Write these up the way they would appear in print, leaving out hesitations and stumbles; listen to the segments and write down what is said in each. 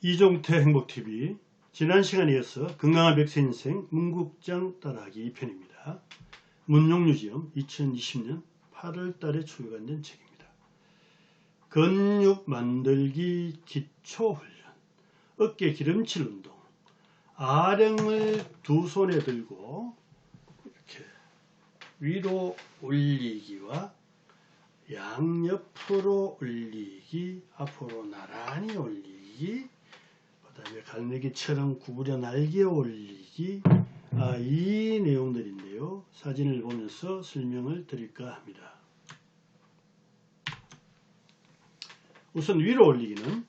이종태 행복TV 지난 시간에 이어서 건강한 백세 인생 문국장 따라하기 2편입니다. 문용유지엄 2020년 8월달에 출간된 책입니다. 근육 만들기 기초훈련, 어깨 기름칠 운동, 아령을 두 손에 들고 이렇게 위로 올리기와 양옆으로 올리기, 앞으로 나란히 올리기, 그 다음에 갈매기처럼 구부려 날개 올리기, 이 내용들인데요. 사진을 보면서 설명을 드릴까 합니다. 우선 위로 올리기는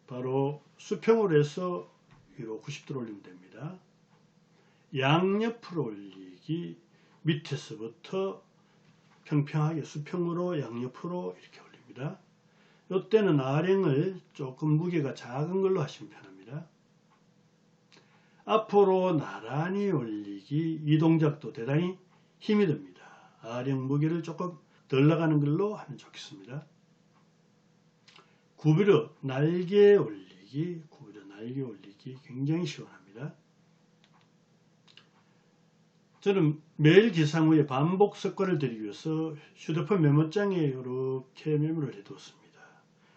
바로 수평으로 해서 위로 90도로 올리면 됩니다. 양옆으로 올리기, 밑에서부터 평평하게 수평으로 양옆으로 이렇게 올립니다. 이때는 아령을 조금 무게가 작은 걸로 하시면 편합니다. 앞으로 나란히 올리기, 이 동작도 대단히 힘이 듭니다. 아령 무게를 조금 덜 나가는 걸로 하면 좋겠습니다. 구부려 날개 올리기, 구부려 날개 올리기 굉장히 시원합니다. 저는 매일 기상 후에 반복 습관을 들이기 위해서 휴대폰 메모장에 이렇게 메모를 해두었습니다.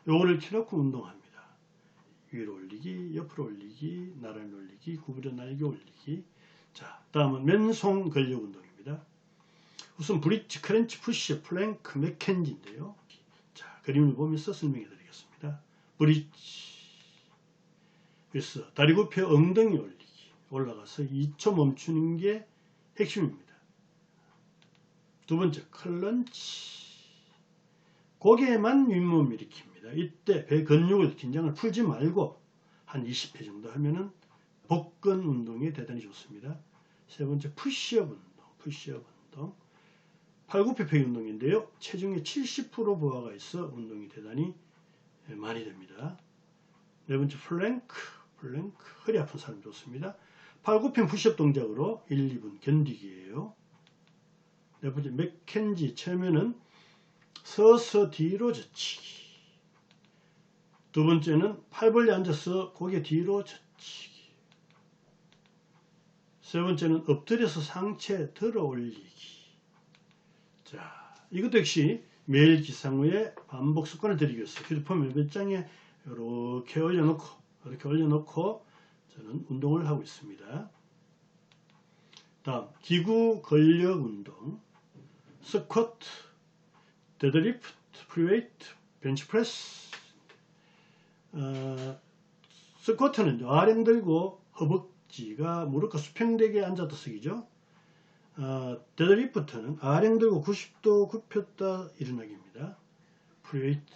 요거를 켜놓고 운동합니다. 위로 올리기, 옆으로 올리기, 나란히 올리기, 구부려 날개 올리기. 자, 다음은 맨손 근력 운동입니다. 우선 브릿지, 크런치, 푸시업, 플랭크, 맥켄지인데요. 자, 그림을 보면서 설명해 드리겠습니다. 브릿지. 그래서 다리 굽혀 엉덩이 올리기. 올라가서 2초 멈추는 게 핵심입니다. 두 번째, 클런치. 고개만 윗몸 일으킵니다. 이때 배 근육을, 긴장을 풀지 말고 한 20회 정도 하면은 복근 운동에 대단히 좋습니다. 세 번째, 푸시업 운동. 푸시업 운동. 팔굽혀펴기 운동인데요. 체중의 70% 부하가 있어 운동이 대단히 많이 됩니다. 네 번째, 플랭크. 플랭크. 허리 아픈 사람 좋습니다. 팔굽혀 푸시업 동작으로 1, 2분 견디기예요. 네 번째, 맥켄지. 처음에는 서서 뒤로 젖히기. 두 번째는 팔 벌려 앉아서 고개 뒤로 젖히기. 세 번째는 엎드려서 상체 들어 올리기. 자, 이것도 역시 매일 기상 후에 반복 습관을 들이기 위해서 휴대폰 메모장에 이렇게 올려놓고 저는 운동을 하고 있습니다. 다음, 기구 근력 운동, 스쿼트, 데드리프트, 프리웨이트, 벤치프레스. 스쿼트는 아령 들고 허벅지가 무릎과 수평되게 앉았다 서기죠. 데드리프트는 아령 들고 90도 굽혔다 일어나기입니다. 프리웨이트,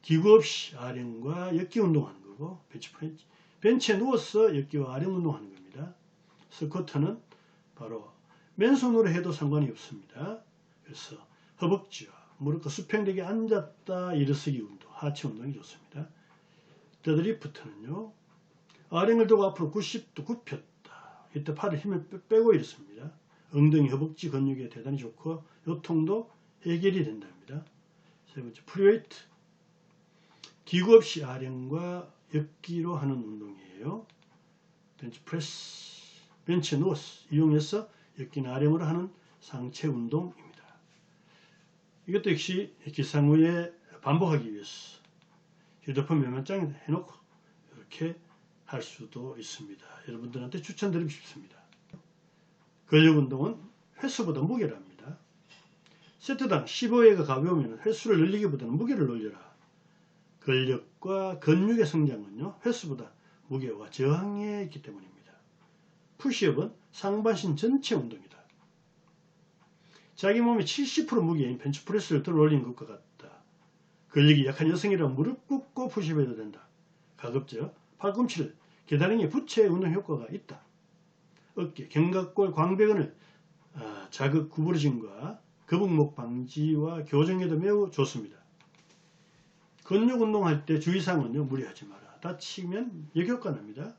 기구 없이 아령과 역기 운동하는 거고, 벤치프레스, 벤치에 누워서 역기와 아령 운동하는 겁니다. 스쿼트는 바로 맨손으로 해도 상관이 없습니다. 그래서 허벅지와 무릎과 수평되게 앉았다 일어서기 운동, 하체 운동이 좋습니다. 데드리프트는요, 아령을 들고 앞으로 90도 굽혔다. 이때 팔을 힘을 빼고 일어섭니다. 엉덩이, 허벅지 근육에 대단히 좋고 요통도 해결이 된답니다. 세 번째, 프리웨이트. 기구 없이 아령과 역기로 하는 운동이에요. 벤치프레스. 벤치에 누워서 이용해서 역기나 아령으로 하는 상체 운동입니다. 이것도 역시 기상 후에 반복하기 위해서 휴대폰 메모장에 해놓고 이렇게 할 수도 있습니다. 여러분들한테 추천드리고 싶습니다. 근력 운동은 횟수보다 무게를 합니다. 세트당 15회가 가벼우면 횟수를 늘리기보다는 무게를 늘려라. 근력과 근육의 성장은요, 횟수보다 무게와 저항에 있기 때문입니다. 푸시업은 상반신 전체 운동이다. 자기 몸의 70% 무게인 벤치프레스를 들어 올리는 것과 같다. 근력이 약한 여성이라면 무릎 꿇고 푸시업해도 된다. 가급적 팔꿈치를 계단형에 붙여 운동 효과가 있다. 어깨, 견갑골, 광배근을 자극 구부러짐과 거북목 방지와 교정에도 매우 좋습니다. 근육 운동할 때 주의사항은요, 무리하지 마라. 다치면 역효과 납니다.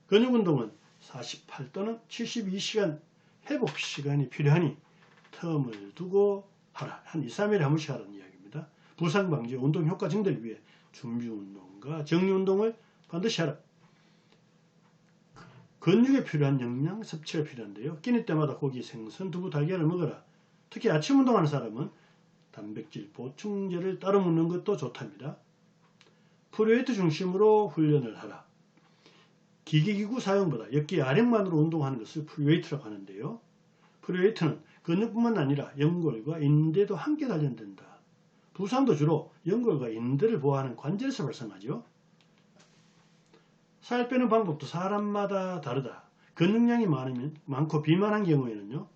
근육 운동은 48 또는 72시간 회복 시간이 필요하니 텀을 두고 하라. 한 2, 3일에 한 번씩 하라는 이야기입니다. 부상 방지, 운동 효과 증대를 위해 준비 운동과 정리 운동을 반드시 하라. 근육에 필요한 영양 섭취가 필요한데요. 끼니 때마다 고기, 생선, 두부, 달걀을 먹어라. 특히 아침 운동하는 사람은 단백질 보충제를 따로 먹는 것도 좋답니다. 프리웨이트 중심으로 훈련을 하라. 기계기구 사용보다 역기 아령만으로 운동하는 것을 프리웨이트라고 하는데요. 프리웨이트는 근육뿐만 아니라 연골과 인대도 함께 단련된다. 부상도 주로 연골과 인대를 보호하는 관절에서 발생하죠. 살 빼는 방법도 사람마다 다르다. 근육량이 많고 비만한 경우에는요,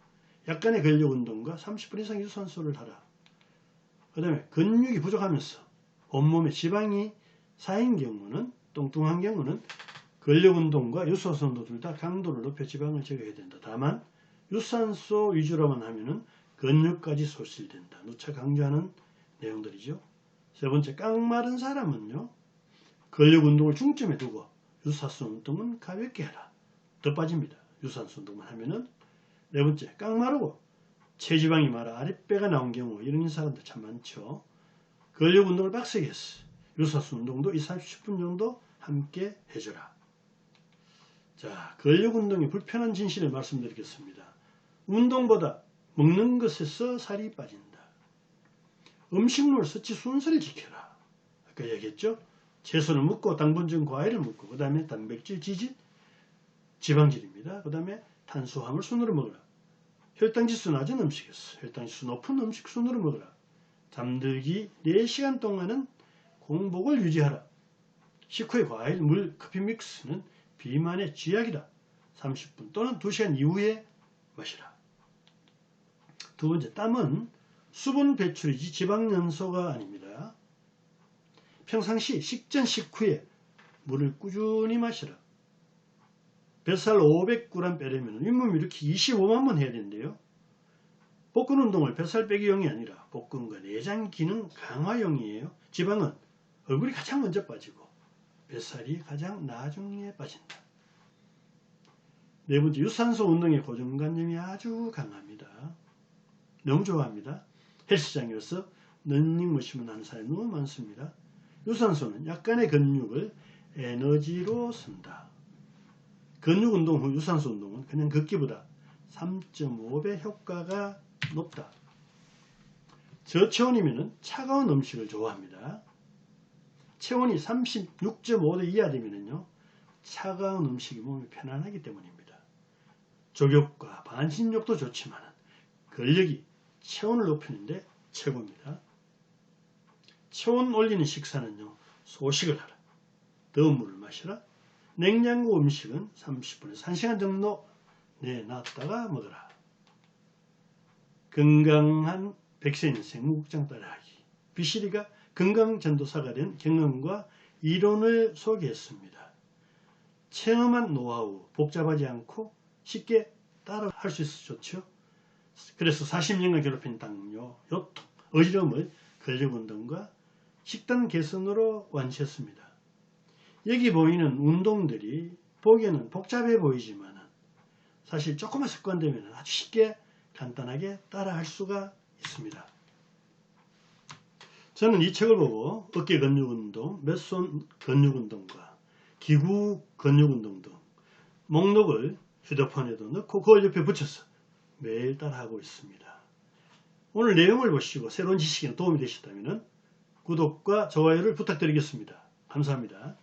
약간의 근력 운동과 30분 이상 유산소를 하라. 그 다음에 근육이 부족하면서 온몸에 지방이 쌓인 경우는, 뚱뚱한 경우는 근력 운동과 유산소 운동 둘 다 강도를 높여 지방을 제거해야 된다. 다만 유산소 위주로만 하면은 근육까지 소실된다. 누차 강조하는 내용들이죠. 세 번째, 깡마른 사람은요, 근력 운동을 중점에 두고 유산소 운동은 가볍게 해라. 더 빠집니다. 유산소 운동만 하면은. 네 번째, 깡마르고 체지방이 많아 아랫배가 나온 경우, 이런 사람들 참 많죠. 근력 운동을 빡세게 했어. 유산소 운동도 20-30분 정도 함께 해줘라. 자, 근력 운동의 불편한 진실을 말씀드리겠습니다. 운동보다 먹는 것에서 살이 빠진다. 음식물 섭취 순서를 지켜라. 아까 얘기했죠? 채소를 먹고 당분전 과일을 먹고, 그 다음에 단백질, 지질, 지방질입니다. 그 다음에 탄수화물 순으로 먹어라. 혈당지수 낮은 음식에서 혈당지수 높은 음식 순으로 먹어라. 잠들기 4시간 동안은 공복을 유지하라. 식후에 과일, 물, 커피 믹스는 비만의 쥐약이다. 30분 또는 2시간 이후에 마시라. 두 번째, 땀은 수분 배출이지 지방 연소가 아닙니다. 평상시 식전 식후에 물을 꾸준히 마시라. 뱃살 500g 빼려면 윗몸 일으키 25만 번 해야 되는데요. 복근 운동을 뱃살 빼기용이 아니라 복근과 내장 기능 강화용이에요. 지방은 얼굴이 가장 먼저 빠지고 뱃살이 가장 나중에 빠진다. 네 번째, 유산소 운동의 고정관념이 아주 강합니다. 너무 좋아합니다. 헬스장에서 러닝머신을 하는 사람이 너무 많습니다. 유산소는 약간의 근육을 에너지로 쓴다. 근육 운동 후 유산소 운동은 그냥 걷기보다 3.5배 효과가 높다. 저체온이면 차가운 음식을 좋아합니다. 체온이 36.5도 이하 되면요, 차가운 음식이 몸에 편안하기 때문입니다. 족욕과 반신욕도 좋지만 근력이 체온을 높이는데 최고입니다. 체온 올리는 식사는요, 소식을 하라. 더운 물을 마시라. 냉장고 음식은 30분에서 1시간 정도 내놨다가 먹어라. 건강한 100세 인생 무국장 따라하기. 비시리가 건강전도사가 된 경험과 이론을 소개했습니다. 체험한 노하우, 복잡하지 않고 쉽게 따라 할 수 있어서 좋죠. 그래서 40년간 괴롭힌 당뇨, 요통, 어지러움을 근력운동과 식단 개선으로 완치했습니다. 여기 보이는 운동들이 보기에는 복잡해 보이지만 사실 조금만 습관되면 아주 쉽게 간단하게 따라 할 수가 있습니다. 저는 이 책을 보고 어깨 근육운동, 맨손 근육운동과 기구 근육운동 등 목록을 휴대폰에도 넣고 그걸 옆에 붙여서 매일 따라하고 있습니다. 오늘 내용을 보시고 새로운 지식에 도움이 되셨다면 구독과 좋아요를 부탁드리겠습니다. 감사합니다.